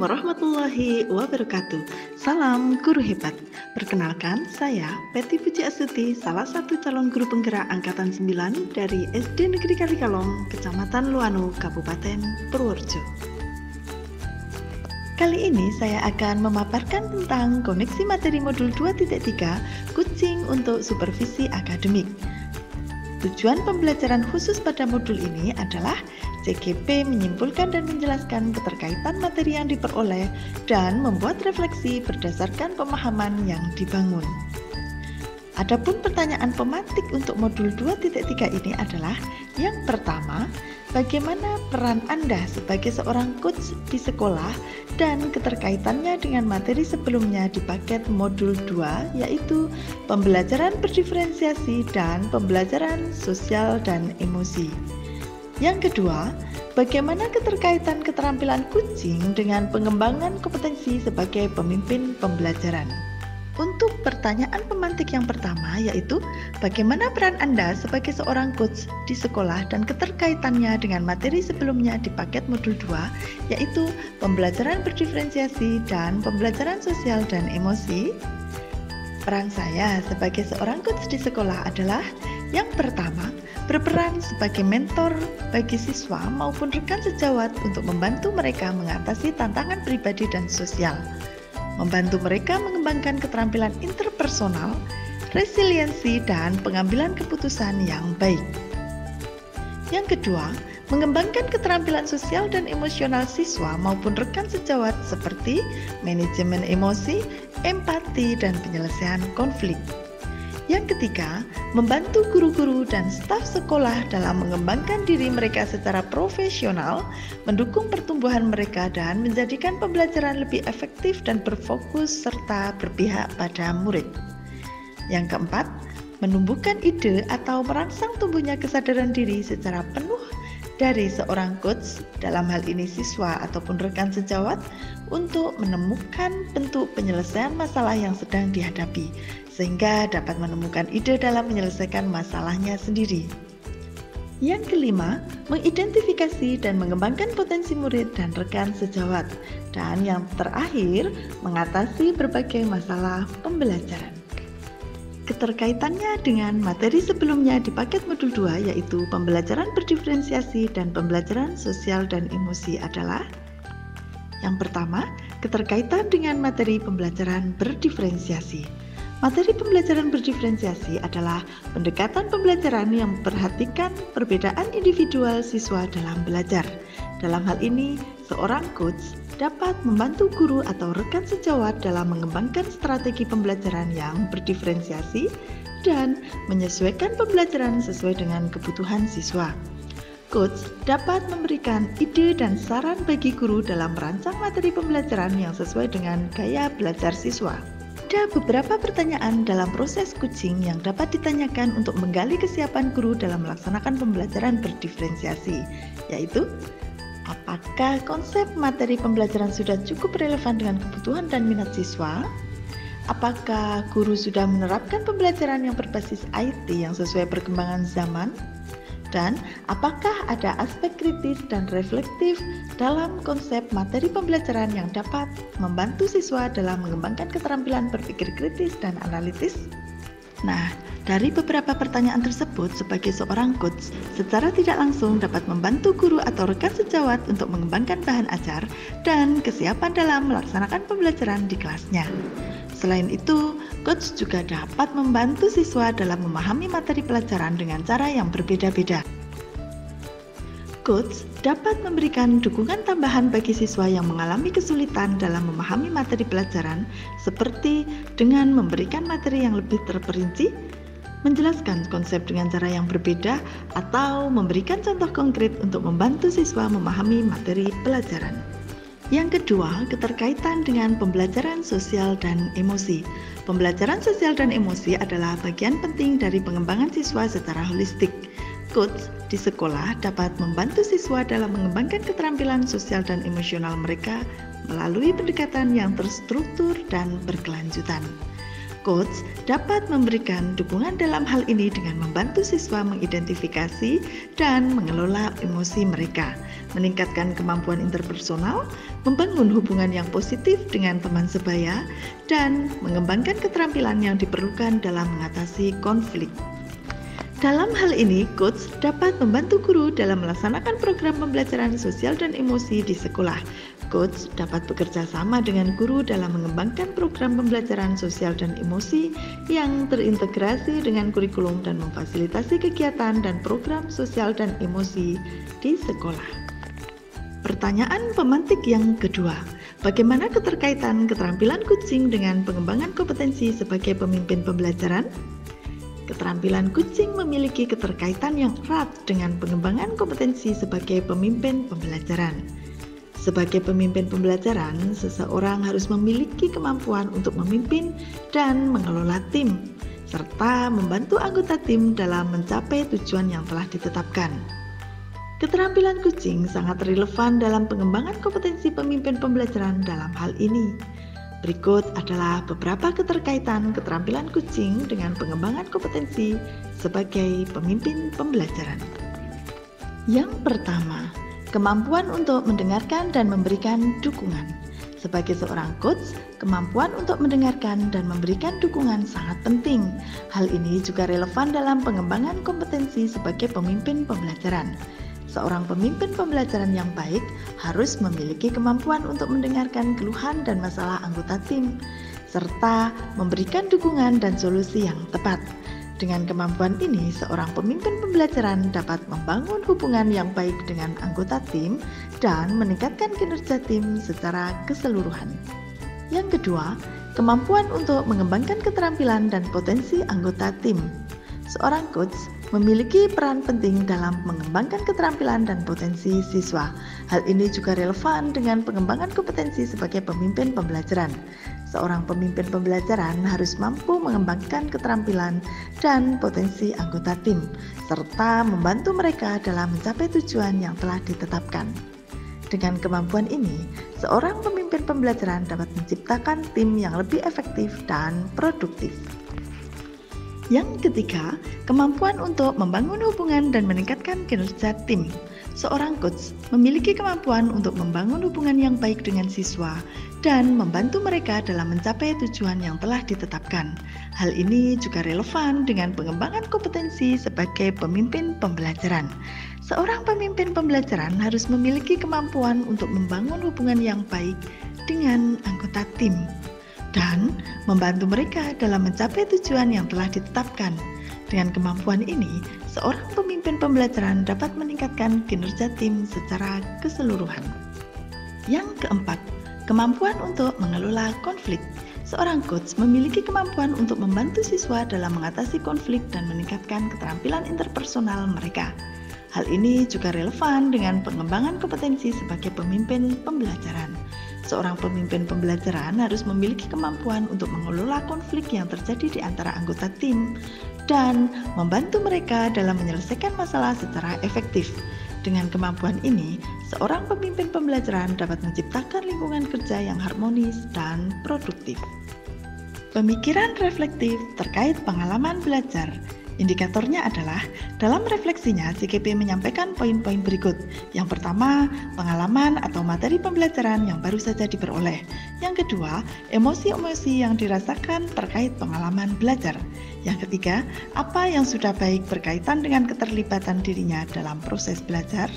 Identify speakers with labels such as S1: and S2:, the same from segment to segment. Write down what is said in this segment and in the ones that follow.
S1: warahmatullahi wabarakatuh. Salam guru hebat. Perkenalkan, saya Peti Puji Astuti, salah satu calon guru penggerak angkatan 9 dari SD Negeri Kalikalong, Kecamatan Luanu, Kabupaten Purworejo. Kali ini saya akan memaparkan tentang koneksi materi modul 2.3 Coaching untuk Supervisi Akademik. Tujuan pembelajaran khusus pada modul ini adalah CGP menyimpulkan dan menjelaskan keterkaitan materi yang diperoleh dan membuat refleksi berdasarkan pemahaman yang dibangun. Adapun pertanyaan pemantik untuk modul 2.3 ini adalah yang pertama, bagaimana peran Anda sebagai seorang coach di sekolah dan keterkaitannya dengan materi sebelumnya di paket modul 2 yaitu pembelajaran berdiferensiasi dan pembelajaran sosial dan emosi. Yang kedua, bagaimana keterkaitan keterampilan coaching dengan pengembangan kompetensi sebagai pemimpin pembelajaran. Untuk pertanyaan pemantik yang pertama yaitu bagaimana peran Anda sebagai seorang coach di sekolah dan keterkaitannya dengan materi sebelumnya di paket modul 2 yaitu pembelajaran berdiferensiasi dan pembelajaran sosial dan emosi. Peran saya sebagai seorang coach di sekolah adalah yang pertama, berperan sebagai mentor bagi siswa maupun rekan sejawat untuk membantu mereka mengatasi tantangan pribadi dan sosial. Membantu mereka mengembangkan keterampilan interpersonal, resiliensi, dan pengambilan keputusan yang baik. Yang kedua, mengembangkan keterampilan sosial dan emosional siswa maupun rekan sejawat seperti manajemen emosi, empati, dan penyelesaian konflik. Yang ketiga, membantu guru-guru dan staf sekolah dalam mengembangkan diri mereka secara profesional, mendukung pertumbuhan mereka dan menjadikan pembelajaran lebih efektif dan berfokus serta berpihak pada murid. Yang keempat, menumbuhkan ide atau merangsang tumbuhnya kesadaran diri secara penuh dari seorang coach, dalam hal ini siswa ataupun rekan sejawat, untuk menemukan bentuk penyelesaian masalah yang sedang dihadapi, sehingga dapat menemukan ide dalam menyelesaikan masalahnya sendiri. Yang kelima, mengidentifikasi dan mengembangkan potensi murid dan rekan sejawat. Dan yang terakhir, mengatasi berbagai masalah pembelajaran. Keterkaitannya dengan materi sebelumnya di paket modul 2 yaitu pembelajaran berdiferensiasi dan pembelajaran sosial dan emosi adalah yang pertama, keterkaitan dengan materi pembelajaran berdiferensiasi. Materi pembelajaran berdiferensiasi adalah pendekatan pembelajaran yang memperhatikan perbedaan individual siswa dalam belajar. Dalam hal ini, seorang coach dapat membantu guru atau rekan sejawat dalam mengembangkan strategi pembelajaran yang berdiferensiasi dan menyesuaikan pembelajaran sesuai dengan kebutuhan siswa. Coach dapat memberikan ide dan saran bagi guru dalam merancang materi pembelajaran yang sesuai dengan gaya belajar siswa. Ada beberapa pertanyaan dalam proses coaching yang dapat ditanyakan untuk menggali kesiapan guru dalam melaksanakan pembelajaran berdiferensiasi, yaitu apakah konsep materi pembelajaran sudah cukup relevan dengan kebutuhan dan minat siswa? Apakah guru sudah menerapkan pembelajaran yang berbasis IT yang sesuai perkembangan zaman? Dan apakah ada aspek kritis dan reflektif dalam konsep materi pembelajaran yang dapat membantu siswa dalam mengembangkan keterampilan berpikir kritis dan analitis? Nah, dari beberapa pertanyaan tersebut, sebagai seorang coach, secara tidak langsung dapat membantu guru atau rekan sejawat untuk mengembangkan bahan ajar dan kesiapan dalam melaksanakan pembelajaran di kelasnya. Selain itu, coach juga dapat membantu siswa dalam memahami materi pelajaran dengan cara yang berbeda-beda. Coach dapat memberikan dukungan tambahan bagi siswa yang mengalami kesulitan dalam memahami materi pelajaran, seperti dengan memberikan materi yang lebih terperinci, menjelaskan konsep dengan cara yang berbeda, atau memberikan contoh konkret untuk membantu siswa memahami materi pelajaran. Yang kedua, keterkaitan dengan pembelajaran sosial dan emosi. Pembelajaran sosial dan emosi adalah bagian penting dari pengembangan siswa secara holistik. Coach di sekolah dapat membantu siswa dalam mengembangkan keterampilan sosial dan emosional mereka melalui pendekatan yang terstruktur dan berkelanjutan. Coach dapat memberikan dukungan dalam hal ini dengan membantu siswa mengidentifikasi dan mengelola emosi mereka, meningkatkan kemampuan interpersonal, membangun hubungan yang positif dengan teman sebaya, dan mengembangkan keterampilan yang diperlukan dalam mengatasi konflik. Dalam hal ini, coach dapat membantu guru dalam melaksanakan program pembelajaran sosial dan emosi di sekolah. Coach dapat bekerja sama dengan guru dalam mengembangkan program pembelajaran sosial dan emosi yang terintegrasi dengan kurikulum dan memfasilitasi kegiatan dan program sosial dan emosi di sekolah. Pertanyaan pemantik yang kedua, bagaimana keterkaitan keterampilan kucing dengan pengembangan kompetensi sebagai pemimpin pembelajaran? Keterampilan kucing memiliki keterkaitan yang erat dengan pengembangan kompetensi sebagai pemimpin pembelajaran. Sebagai pemimpin pembelajaran, seseorang harus memiliki kemampuan untuk memimpin dan mengelola tim, serta membantu anggota tim dalam mencapai tujuan yang telah ditetapkan. Keterampilan kucing sangat relevan dalam pengembangan kompetensi pemimpin pembelajaran dalam hal ini. Berikut adalah beberapa keterkaitan keterampilan kucing dengan pengembangan kompetensi sebagai pemimpin pembelajaran. Yang pertama, kemampuan untuk mendengarkan dan memberikan dukungan. Sebagai seorang coach, kemampuan untuk mendengarkan dan memberikan dukungan sangat penting. Hal ini juga relevan dalam pengembangan kompetensi sebagai pemimpin pembelajaran. Seorang pemimpin pembelajaran yang baik harus memiliki kemampuan untuk mendengarkan keluhan dan masalah anggota tim, serta memberikan dukungan dan solusi yang tepat. Dengan kemampuan ini, seorang pemimpin pembelajaran dapat membangun hubungan yang baik dengan anggota tim dan meningkatkan kinerja tim secara keseluruhan. Yang kedua, kemampuan untuk mengembangkan keterampilan dan potensi anggota tim. Seorang coach memiliki peran penting dalam mengembangkan keterampilan dan potensi siswa. Hal ini juga relevan dengan pengembangan kompetensi sebagai pemimpin pembelajaran. Seorang pemimpin pembelajaran harus mampu mengembangkan keterampilan dan potensi anggota tim, serta membantu mereka dalam mencapai tujuan yang telah ditetapkan. Dengan kemampuan ini, seorang pemimpin pembelajaran dapat menciptakan tim yang lebih efektif dan produktif. Yang ketiga, kemampuan untuk membangun hubungan dan meningkatkan kinerja tim. Seorang coach memiliki kemampuan untuk membangun hubungan yang baik dengan siswa dan membantu mereka dalam mencapai tujuan yang telah ditetapkan. Hal ini juga relevan dengan pengembangan kompetensi sebagai pemimpin pembelajaran. Seorang pemimpin pembelajaran harus memiliki kemampuan untuk membangun hubungan yang baik dengan anggota tim dan membantu mereka dalam mencapai tujuan yang telah ditetapkan. Dengan kemampuan ini, seorang pemimpin pembelajaran dapat meningkatkan kinerja tim secara keseluruhan. Yang keempat, kemampuan untuk mengelola konflik. Seorang coach memiliki kemampuan untuk membantu siswa dalam mengatasi konflik dan meningkatkan keterampilan interpersonal mereka. Hal ini juga relevan dengan pengembangan kompetensi sebagai pemimpin pembelajaran. Seorang pemimpin pembelajaran harus memiliki kemampuan untuk mengelola konflik yang terjadi di antara anggota tim dan membantu mereka dalam menyelesaikan masalah secara efektif. Dengan kemampuan ini, seorang pemimpin pembelajaran dapat menciptakan lingkungan kerja yang harmonis dan produktif. Pemikiran reflektif terkait pengalaman belajar. Indikatornya adalah dalam refleksinya CKP menyampaikan poin-poin berikut. Yang pertama, pengalaman atau materi pembelajaran yang baru saja diperoleh. Yang kedua, emosi-emosi yang dirasakan terkait pengalaman belajar. Yang ketiga, apa yang sudah baik berkaitan dengan keterlibatan dirinya dalam proses belajar.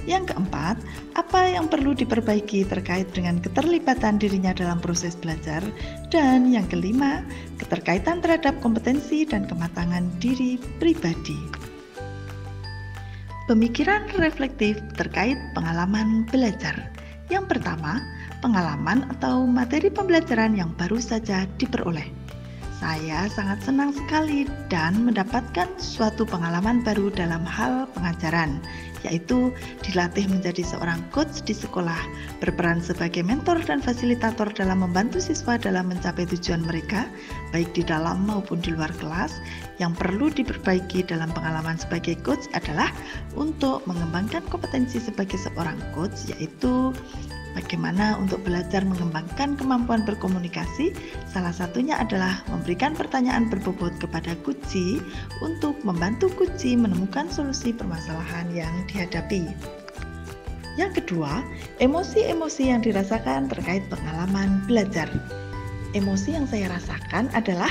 S1: Yang keempat, apa yang perlu diperbaiki terkait dengan keterlibatan dirinya dalam proses belajar. Dan yang kelima, keterkaitan terhadap kompetensi dan kematangan diri pribadi. Pemikiran reflektif terkait pengalaman belajar. Yang pertama, pengalaman atau materi pembelajaran yang baru saja diperoleh. Saya sangat senang sekali dan mendapatkan suatu pengalaman baru dalam hal pengajaran, yaitu dilatih menjadi seorang coach di sekolah, berperan sebagai mentor dan fasilitator dalam membantu siswa dalam mencapai tujuan mereka, baik di dalam maupun di luar kelas. Yang perlu diperbaiki dalam pengalaman sebagai coach adalah untuk mengembangkan kompetensi sebagai seorang coach, yaitu Bagaimana untuk belajar mengembangkan kemampuan berkomunikasi? Salah satunya adalah memberikan pertanyaan berbobot kepada Kuci untuk membantu Kuci menemukan solusi permasalahan yang dihadapi. Yang kedua, emosi-emosi yang dirasakan terkait pengalaman belajar. Emosi yang saya rasakan adalah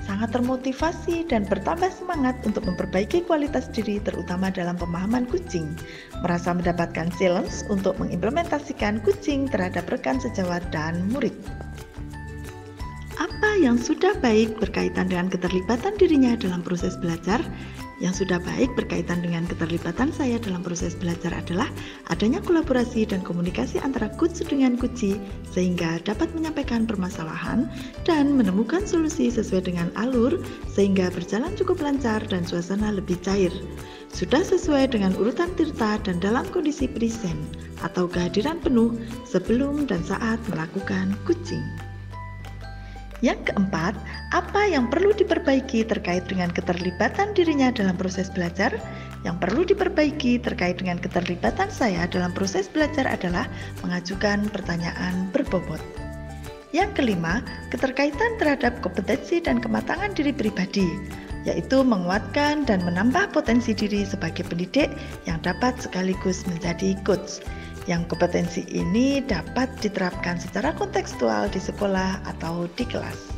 S1: sangat termotivasi dan bertambah semangat untuk memperbaiki kualitas diri, terutama dalam pemahaman kucing. Merasa mendapatkan challenge untuk mengimplementasikan kucing terhadap rekan sejawat dan murid. Apa yang sudah baik berkaitan dengan keterlibatan dirinya dalam proses belajar? Yang sudah baik berkaitan dengan keterlibatan saya dalam proses belajar adalah adanya kolaborasi dan komunikasi antara Kuci dengan Kuci sehingga dapat menyampaikan permasalahan dan menemukan solusi sesuai dengan alur sehingga berjalan cukup lancar dan suasana lebih cair. Sudah sesuai dengan urutan tirta dan dalam kondisi present atau kehadiran penuh sebelum dan saat melakukan kucing. Yang keempat, apa yang perlu diperbaiki terkait dengan keterlibatan dirinya dalam proses belajar? Yang perlu diperbaiki terkait dengan keterlibatan saya dalam proses belajar adalah mengajukan pertanyaan berbobot. Yang kelima, keterkaitan terhadap kompetensi dan kematangan diri pribadi, yaitu menguatkan dan menambah potensi diri sebagai pendidik yang dapat sekaligus menjadi coach. Yang kompetensi ini dapat diterapkan secara kontekstual di sekolah atau di kelas.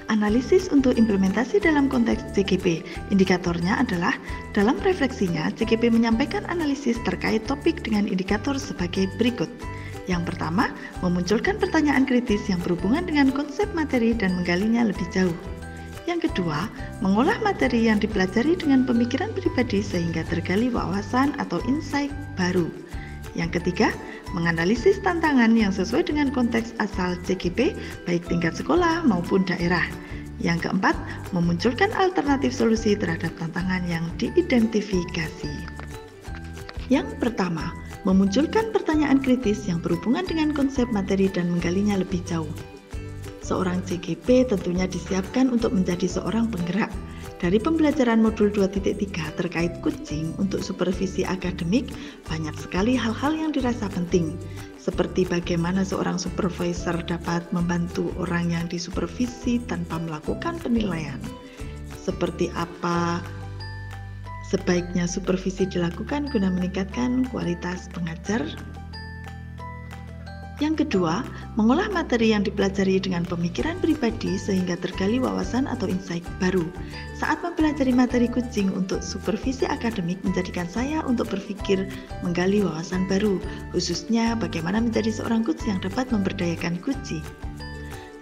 S1: Analisis untuk implementasi dalam konteks CGP. Indikatornya adalah dalam refleksinya CGP menyampaikan analisis terkait topik dengan indikator sebagai berikut. Yang pertama, memunculkan pertanyaan kritis yang berhubungan dengan konsep materi dan menggalinya lebih jauh. Yang kedua, mengolah materi yang dipelajari dengan pemikiran pribadi sehingga tergali wawasan atau insight baru. Yang ketiga, menganalisis tantangan yang sesuai dengan konteks asal CGP, baik tingkat sekolah maupun daerah. Yang keempat, memunculkan alternatif solusi terhadap tantangan yang diidentifikasi. Yang pertama, memunculkan pertanyaan kritis yang berhubungan dengan konsep materi dan menggalinya lebih jauh. Seorang CGP tentunya disiapkan untuk menjadi seorang penggerak. Dari pembelajaran modul 2.3 terkait kucing untuk supervisi akademik, banyak sekali hal-hal yang dirasa penting, seperti bagaimana seorang supervisor dapat membantu orang yang disupervisi tanpa melakukan penilaian. Seperti apa sebaiknya supervisi dilakukan guna meningkatkan kualitas pengajar. Yang kedua, mengolah materi yang dipelajari dengan pemikiran pribadi sehingga tergali wawasan atau insight baru. Saat mempelajari materi kucing untuk supervisi akademik menjadikan saya untuk berpikir menggali wawasan baru, khususnya bagaimana menjadi seorang coach yang dapat memberdayakan kucing.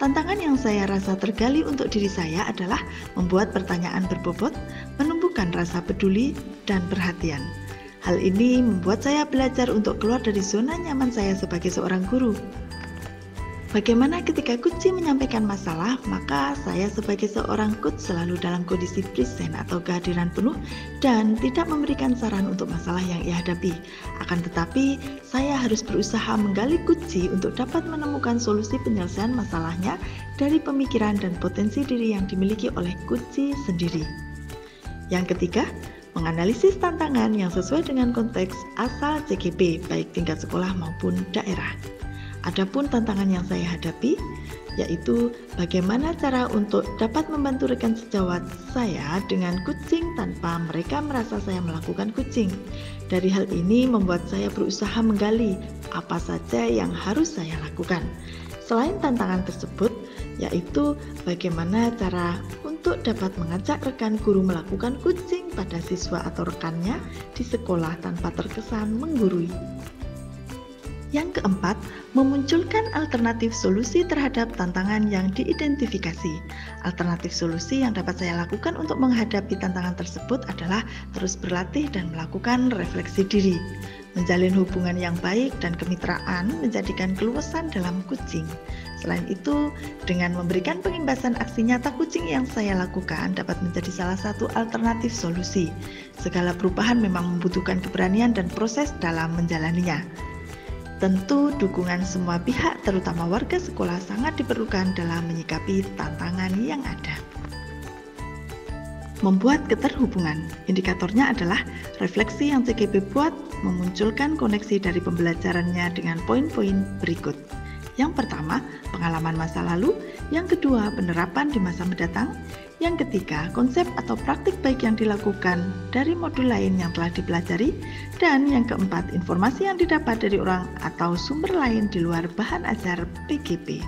S1: Tantangan yang saya rasa tergali untuk diri saya adalah membuat pertanyaan berbobot, menumbuhkan rasa peduli dan perhatian. Hal ini membuat saya belajar untuk keluar dari zona nyaman saya sebagai seorang guru. Bagaimana ketika kucing menyampaikan masalah, maka saya sebagai seorang coach selalu dalam kondisi present atau kehadiran penuh dan tidak memberikan saran untuk masalah yang ia hadapi. Akan tetapi, saya harus berusaha menggali kucing untuk dapat menemukan solusi penyelesaian masalahnya dari pemikiran dan potensi diri yang dimiliki oleh kucing sendiri. Yang ketiga, menganalisis tantangan yang sesuai dengan konteks asal CGP, baik tingkat sekolah maupun daerah. Adapun tantangan yang saya hadapi, yaitu bagaimana cara untuk dapat membantu rekan sejawat saya dengan kucing tanpa mereka merasa saya melakukan kucing. Dari hal ini membuat saya berusaha menggali apa saja yang harus saya lakukan. Selain tantangan tersebut, yaitu bagaimana cara untuk dapat mengajak rekan guru melakukan kucing pada siswa atau rekannya di sekolah tanpa terkesan menggurui. Yang keempat, memunculkan alternatif solusi terhadap tantangan yang diidentifikasi. Alternatif solusi yang dapat saya lakukan untuk menghadapi tantangan tersebut adalah terus berlatih dan melakukan refleksi diri. Menjalin hubungan yang baik dan kemitraan menjadikan keluasan dalam kucing. Selain itu, dengan memberikan pengimbasan aksi nyata kucing yang saya lakukan dapat menjadi salah satu alternatif solusi. Segala perubahan memang membutuhkan keberanian dan proses dalam menjalaninya. Tentu dukungan semua pihak, terutama warga sekolah, sangat diperlukan dalam menyikapi tantangan yang ada. Membuat keterhubungan. Indikatornya adalah refleksi yang CGP buat memunculkan koneksi dari pembelajarannya dengan poin-poin berikut. Yang pertama, pengalaman masa lalu. Yang kedua, penerapan di masa mendatang. Yang ketiga, konsep atau praktik baik yang dilakukan dari modul lain yang telah dipelajari. Dan yang keempat, informasi yang didapat dari orang atau sumber lain di luar bahan ajar PGP.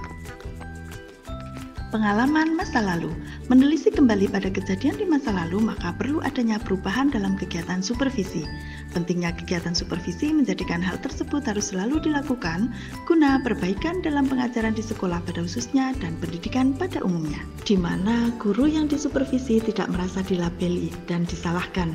S1: Pengalaman masa lalu. Menelisik kembali pada kejadian di masa lalu, maka perlu adanya perubahan dalam kegiatan supervisi. Pentingnya kegiatan supervisi menjadikan hal tersebut harus selalu dilakukan guna perbaikan dalam pengajaran di sekolah pada khususnya dan pendidikan pada umumnya, di mana guru yang disupervisi tidak merasa dilabeli dan disalahkan,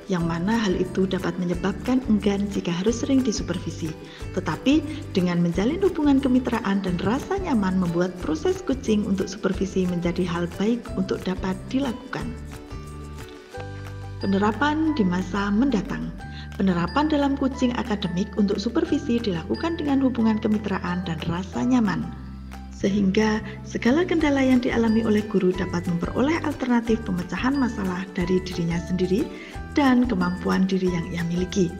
S1: yang mana hal itu dapat menyebabkan enggan jika harus sering disupervisi. Tetapi dengan menjalin hubungan kemitraan dan rasa nyaman membuat proses coaching untuk supervisi menjadi hal baik untuk dapat dilakukan. Penerapan di masa mendatang. Penerapan dalam coaching akademik untuk supervisi dilakukan dengan hubungan kemitraan dan rasa nyaman, sehingga segala kendala yang dialami oleh guru dapat memperoleh alternatif pemecahan masalah dari dirinya sendiri dan kemampuan diri yang ia miliki.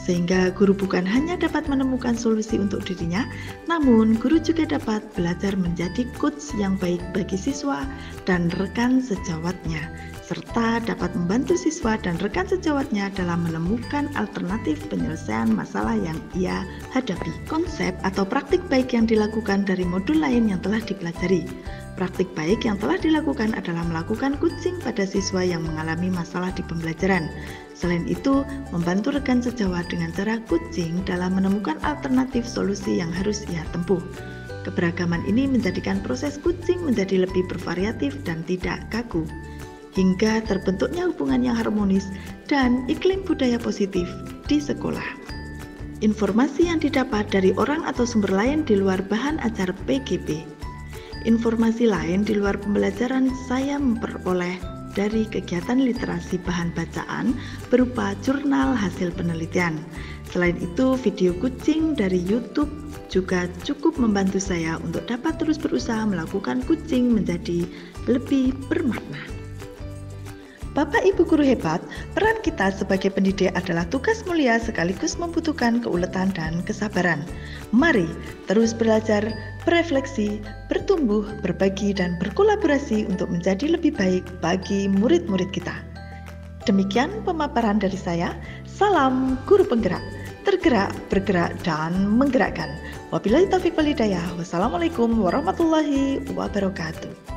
S1: Sehingga guru bukan hanya dapat menemukan solusi untuk dirinya, namun guru juga dapat belajar menjadi coach yang baik bagi siswa dan rekan sejawatnya, serta dapat membantu siswa dan rekan sejawatnya dalam menemukan alternatif penyelesaian masalah yang ia hadapi. Konsep atau praktik baik yang dilakukan dari modul lain yang telah dipelajari. Praktik baik yang telah dilakukan adalah melakukan coaching pada siswa yang mengalami masalah di pembelajaran. Selain itu, membantu rekan sejawat dengan cara coaching dalam menemukan alternatif solusi yang harus ia tempuh. Keberagaman ini menjadikan proses coaching menjadi lebih bervariatif dan tidak kaku, hingga terbentuknya hubungan yang harmonis dan iklim budaya positif di sekolah. Informasi yang didapat dari orang atau sumber lain di luar bahan ajar PGP. Informasi lain di luar pembelajaran saya memperoleh dari kegiatan literasi bahan bacaan berupa jurnal hasil penelitian. Selain itu, video coaching dari YouTube juga cukup membantu saya untuk dapat terus berusaha melakukan coaching menjadi lebih bermakna. Bapak Ibu guru hebat, peran kita sebagai pendidik adalah tugas mulia sekaligus membutuhkan keuletan dan kesabaran. Mari terus belajar, berefleksi, bertumbuh, berbagi, dan berkolaborasi untuk menjadi lebih baik bagi murid-murid kita. Demikian pemaparan dari saya. Salam guru penggerak, tergerak, bergerak, dan menggerakkan. Wabillahi taufiq wal hidayah. Wassalamualaikum warahmatullahi wabarakatuh.